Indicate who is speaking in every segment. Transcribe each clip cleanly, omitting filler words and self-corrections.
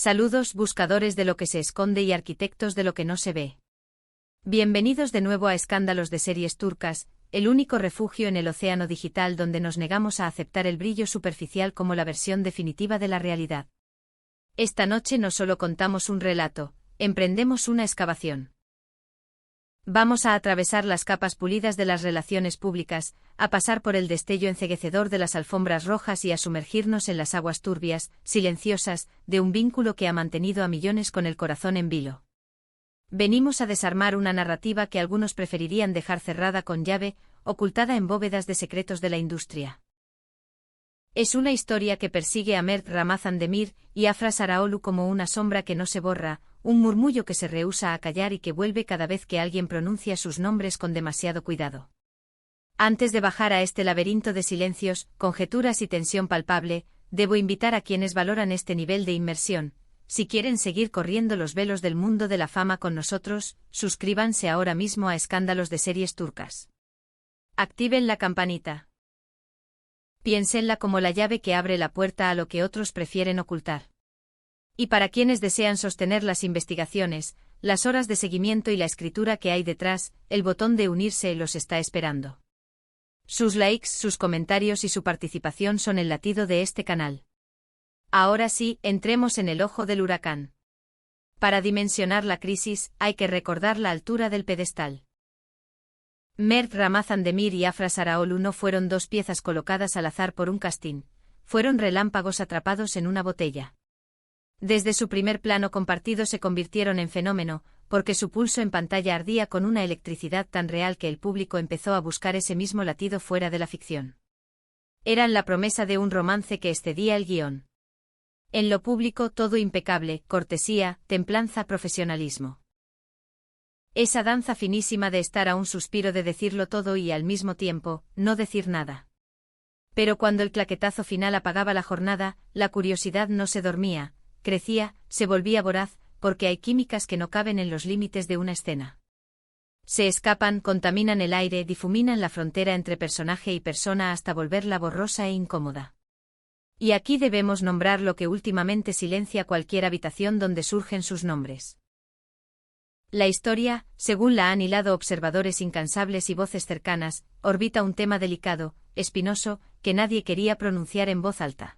Speaker 1: Saludos, buscadores de lo que se esconde y arquitectos de lo que no se ve. Bienvenidos de nuevo a Escándalos de Series Turcas, el único refugio en el océano digital donde nos negamos a aceptar el brillo superficial como la versión definitiva de la realidad. Esta noche no solo contamos un relato, emprendemos una excavación. Vamos a atravesar las capas pulidas de las relaciones públicas, a pasar por el destello enceguecedor de las alfombras rojas y a sumergirnos en las aguas turbias, silenciosas, de un vínculo que ha mantenido a millones con el corazón en vilo. Venimos a desarmar una narrativa que algunos preferirían dejar cerrada con llave, ocultada en bóvedas de secretos de la industria. Es una historia que persigue a Mert Ramazan Demir y Afra Saraolu como una sombra que no se borra, un murmullo que se rehúsa a callar y que vuelve cada vez que alguien pronuncia sus nombres con demasiado cuidado. Antes de bajar a este laberinto de silencios, conjeturas y tensión palpable, debo invitar a quienes valoran este nivel de inmersión. Si quieren seguir corriendo los velos del mundo de la fama con nosotros, suscríbanse ahora mismo a Escándalos de Series Turcas. Activen la campanita. Piénsenla como la llave que abre la puerta a lo que otros prefieren ocultar. Y para quienes desean sostener las investigaciones, las horas de seguimiento y la escritura que hay detrás, el botón de unirse los está esperando. Sus likes, sus comentarios y su participación son el latido de este canal. Ahora sí, entremos en el ojo del huracán. Para dimensionar la crisis, hay que recordar la altura del pedestal. Mert Ramazan Demir y Afra Saraolu no fueron dos piezas colocadas al azar por un casting, fueron relámpagos atrapados en una botella. Desde su primer plano compartido se convirtieron en fenómeno, porque su pulso en pantalla ardía con una electricidad tan real que el público empezó a buscar ese mismo latido fuera de la ficción. Eran la promesa de un romance que excedía el guión. En lo público todo impecable, cortesía, templanza, profesionalismo. Esa danza finísima de estar a un suspiro de decirlo todo y al mismo tiempo, no decir nada. Pero cuando el claquetazo final apagaba la jornada, la curiosidad no se dormía, crecía, se volvía voraz, porque hay químicas que no caben en los límites de una escena. Se escapan, contaminan el aire, difuminan la frontera entre personaje y persona hasta volverla borrosa e incómoda. Y aquí debemos nombrar lo que últimamente silencia cualquier habitación donde surgen sus nombres. La historia, según la han hilado observadores incansables y voces cercanas, orbita un tema delicado, espinoso, que nadie quería pronunciar en voz alta.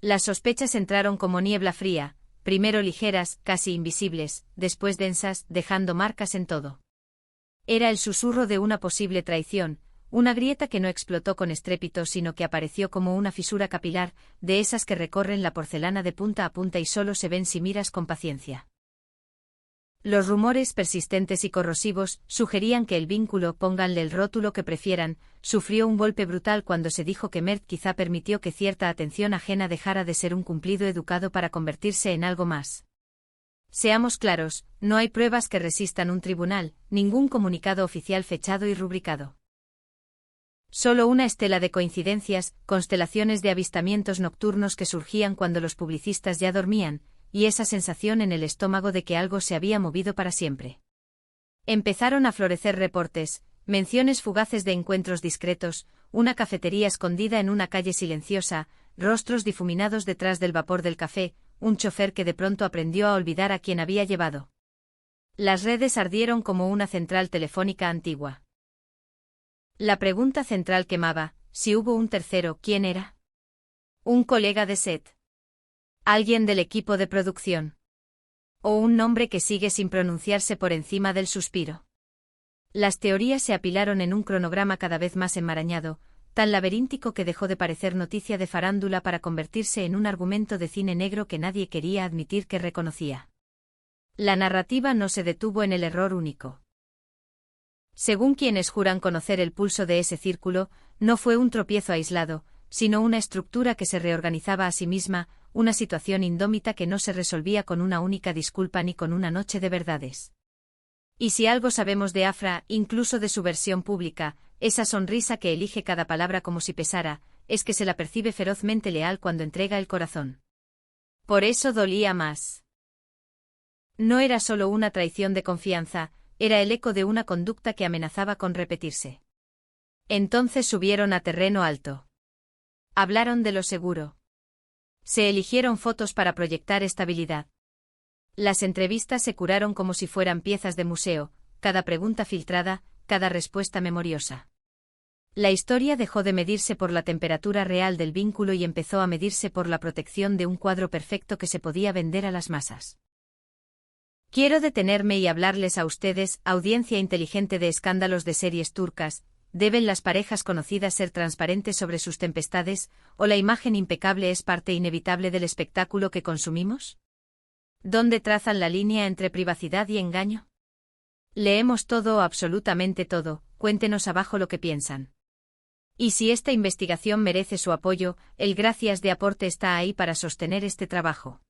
Speaker 1: Las sospechas entraron como niebla fría, primero ligeras, casi invisibles, después densas, dejando marcas en todo. Era el susurro de una posible traición, una grieta que no explotó con estrépito sino que apareció como una fisura capilar, de esas que recorren la porcelana de punta a punta y solo se ven si miras con paciencia. Los rumores persistentes y corrosivos sugerían que el vínculo, pónganle el rótulo que prefieran, sufrió un golpe brutal cuando se dijo que Mert quizá permitió que cierta atención ajena dejara de ser un cumplido educado para convertirse en algo más. Seamos claros, no hay pruebas que resistan un tribunal, ningún comunicado oficial fechado y rubricado. Solo una estela de coincidencias, constelaciones de avistamientos nocturnos que surgían cuando los publicistas ya dormían, y esa sensación en el estómago de que algo se había movido para siempre. Empezaron a florecer reportes, menciones fugaces de encuentros discretos, una cafetería escondida en una calle silenciosa, rostros difuminados detrás del vapor del café, un chofer que de pronto aprendió a olvidar a quien había llevado. Las redes ardieron como una central telefónica antigua. La pregunta central quemaba, si hubo un tercero, ¿quién era? ¿Un colega de set? ¿Alguien del equipo de producción? ¿O un nombre que sigue sin pronunciarse por encima del suspiro? Las teorías se apilaron en un cronograma cada vez más enmarañado, tan laberíntico que dejó de parecer noticia de farándula para convertirse en un argumento de cine negro que nadie quería admitir que reconocía. La narrativa no se detuvo en el error único. Según quienes juran conocer el pulso de ese círculo, no fue un tropiezo aislado, sino una estructura que se reorganizaba a sí misma, una situación indómita que no se resolvía con una única disculpa ni con una noche de verdades. Y si algo sabemos de Afra, incluso de su versión pública, esa sonrisa que elige cada palabra como si pesara, es que se la percibe ferozmente leal cuando entrega el corazón. Por eso dolía más. No era solo una traición de confianza, era el eco de una conducta que amenazaba con repetirse. Entonces subieron a terreno alto. Hablaron de lo seguro. Se eligieron fotos para proyectar estabilidad. Las entrevistas se curaron como si fueran piezas de museo, cada pregunta filtrada, cada respuesta memoriosa. La historia dejó de medirse por la temperatura real del vínculo y empezó a medirse por la protección de un cuadro perfecto que se podía vender a las masas. Quiero detenerme y hablarles a ustedes, audiencia inteligente de escándalos de series turcas. ¿Deben las parejas conocidas ser transparentes sobre sus tempestades, o la imagen impecable es parte inevitable del espectáculo que consumimos? ¿Dónde trazan la línea entre privacidad y engaño? Leemos todo o absolutamente todo, cuéntenos abajo lo que piensan. Y si esta investigación merece su apoyo, el gracias de aporte está ahí para sostener este trabajo.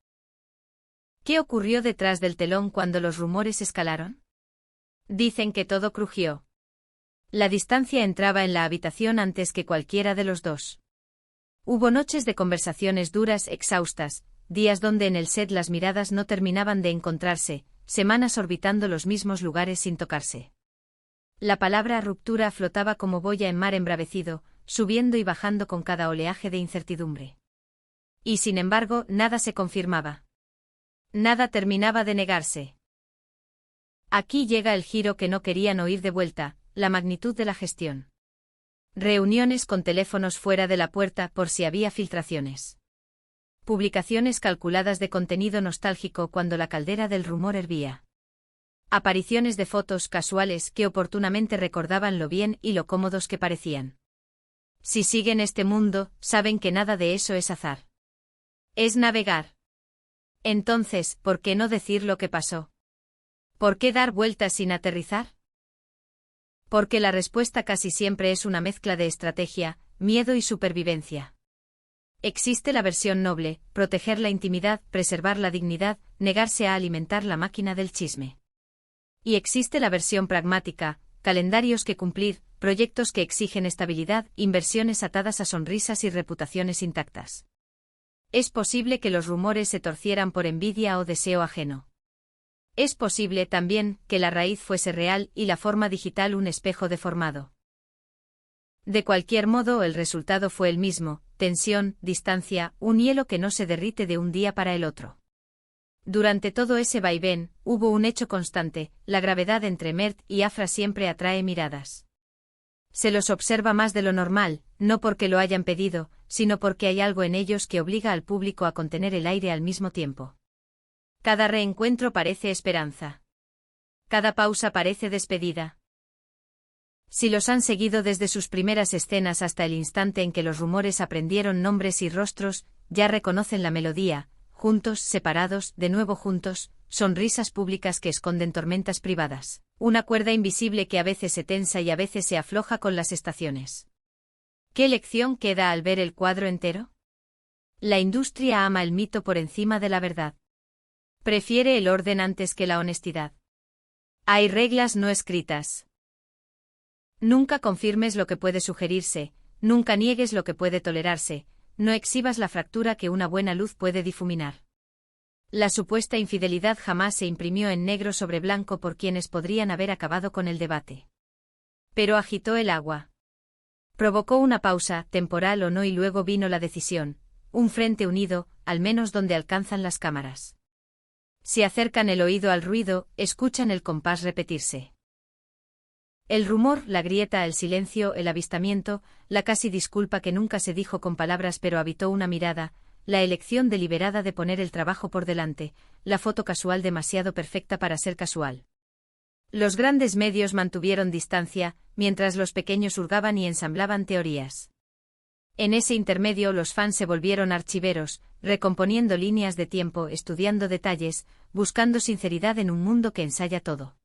Speaker 1: ¿Qué ocurrió detrás del telón cuando los rumores escalaron? Dicen que todo crujió. La distancia entraba en la habitación antes que cualquiera de los dos. Hubo noches de conversaciones duras, exhaustas, días donde en el set las miradas no terminaban de encontrarse, semanas orbitando los mismos lugares sin tocarse. La palabra ruptura flotaba como boya en mar embravecido, subiendo y bajando con cada oleaje de incertidumbre. Y sin embargo, nada se confirmaba. Nada terminaba de negarse. Aquí llega el giro que no querían oír de vuelta, la magnitud de la gestión. Reuniones con teléfonos fuera de la puerta por si había filtraciones. Publicaciones calculadas de contenido nostálgico cuando la caldera del rumor hervía. Apariciones de fotos casuales que oportunamente recordaban lo bien y lo cómodos que parecían. Si siguen este mundo, saben que nada de eso es azar. Es navegar. Entonces, ¿por qué no decir lo que pasó? ¿Por qué dar vueltas sin aterrizar? Porque la respuesta casi siempre es una mezcla de estrategia, miedo y supervivencia. Existe la versión noble, proteger la intimidad, preservar la dignidad, negarse a alimentar la máquina del chisme. Y existe la versión pragmática, calendarios que cumplir, proyectos que exigen estabilidad, inversiones atadas a sonrisas y reputaciones intactas. Es posible que los rumores se torcieran por envidia o deseo ajeno. Es posible también que la raíz fuese real y la forma digital un espejo deformado. De cualquier modo, el resultado fue el mismo: tensión, distancia, un hielo que no se derrite de un día para el otro. Durante todo ese vaivén, hubo un hecho constante: la gravedad entre Mert y Afra siempre atrae miradas. Se los observa más de lo normal, no porque lo hayan pedido, sino porque hay algo en ellos que obliga al público a contener el aire al mismo tiempo. Cada reencuentro parece esperanza. Cada pausa parece despedida. Si los han seguido desde sus primeras escenas hasta el instante en que los rumores aprendieron nombres y rostros, ya reconocen la melodía: juntos, separados, de nuevo juntos, sonrisas públicas que esconden tormentas privadas, una cuerda invisible que a veces se tensa y a veces se afloja con las estaciones. ¿Qué lección queda al ver el cuadro entero? La industria ama el mito por encima de la verdad. Prefiere el orden antes que la honestidad. Hay reglas no escritas. Nunca confirmes lo que puede sugerirse, nunca niegues lo que puede tolerarse, no exhibas la fractura que una buena luz puede difuminar. La supuesta infidelidad jamás se imprimió en negro sobre blanco por quienes podrían haber acabado con el debate. Pero agitó el agua. Provocó una pausa, temporal o no, y luego vino la decisión: un frente unido, al menos donde alcanzan las cámaras. Si acercan el oído al ruido, escuchan el compás repetirse. El rumor, la grieta, el silencio, el avistamiento, la casi disculpa que nunca se dijo con palabras pero habitó una mirada, la elección deliberada de poner el trabajo por delante, la foto casual demasiado perfecta para ser casual. Los grandes medios mantuvieron distancia, mientras los pequeños hurgaban y ensamblaban teorías. En ese intermedio los fans se volvieron archiveros, recomponiendo líneas de tiempo, estudiando detalles, buscando sinceridad en un mundo que ensaya todo.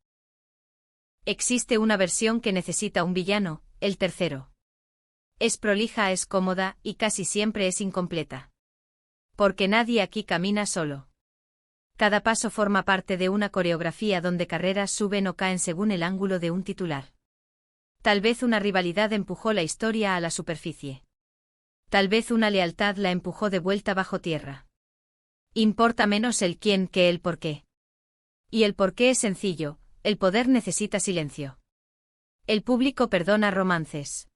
Speaker 1: Existe una versión que necesita un villano, el tercero. Es prolija, es cómoda, y casi siempre es incompleta. Porque nadie aquí camina solo. Cada paso forma parte de una coreografía donde carreras suben o caen según el ángulo de un titular. Tal vez una rivalidad empujó la historia a la superficie. Tal vez una lealtad la empujó de vuelta bajo tierra. Importa menos el quién que el por qué. Y el por qué es sencillo: el poder necesita silencio. El público perdona romances.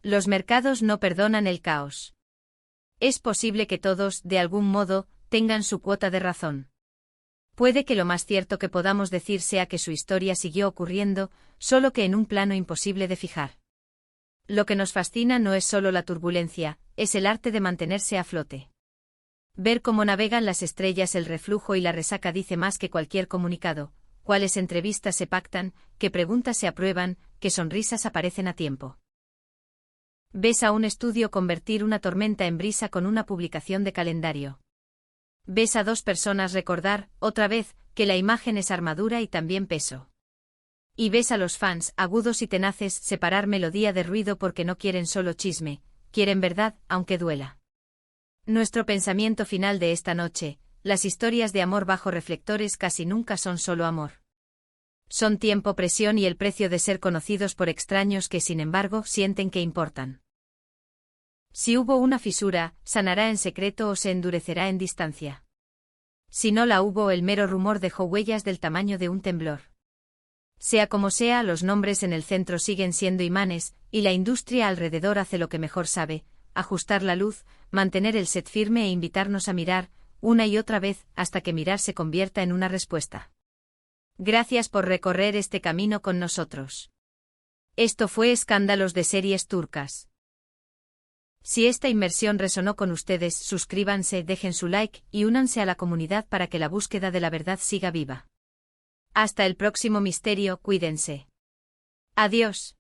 Speaker 1: Los mercados no perdonan el caos. Es posible que todos, de algún modo, tengan su cuota de razón. Puede que lo más cierto que podamos decir sea que su historia siguió ocurriendo, solo que en un plano imposible de fijar. Lo que nos fascina no es solo la turbulencia, es el arte de mantenerse a flote. Ver cómo navegan las estrellas, el reflujo y la resaca dice más que cualquier comunicado, cuáles entrevistas se pactan, qué preguntas se aprueban, qué sonrisas aparecen a tiempo. Ves a un estudio convertir una tormenta en brisa con una publicación de calendario. Ves a dos personas recordar, otra vez, que la imagen es armadura y también peso. Y ves a los fans, agudos y tenaces, separar melodía de ruido porque no quieren solo chisme, quieren verdad, aunque duela. Nuestro pensamiento final de esta noche: las historias de amor bajo reflectores casi nunca son solo amor. Son tiempo, presión y el precio de ser conocidos por extraños que sin embargo sienten que importan. Si hubo una fisura, ¿sanará en secreto o se endurecerá en distancia? Si no la hubo, el mero rumor dejó huellas del tamaño de un temblor. Sea como sea, los nombres en el centro siguen siendo imanes, y la industria alrededor hace lo que mejor sabe: ajustar la luz, mantener el set firme e invitarnos a mirar, una y otra vez, hasta que mirar se convierta en una respuesta. Gracias por recorrer este camino con nosotros. Esto fue Escándalos de Series Turcas. Si esta inmersión resonó con ustedes, suscríbanse, dejen su like y únanse a la comunidad para que la búsqueda de la verdad siga viva. Hasta el próximo misterio, cuídense. Adiós.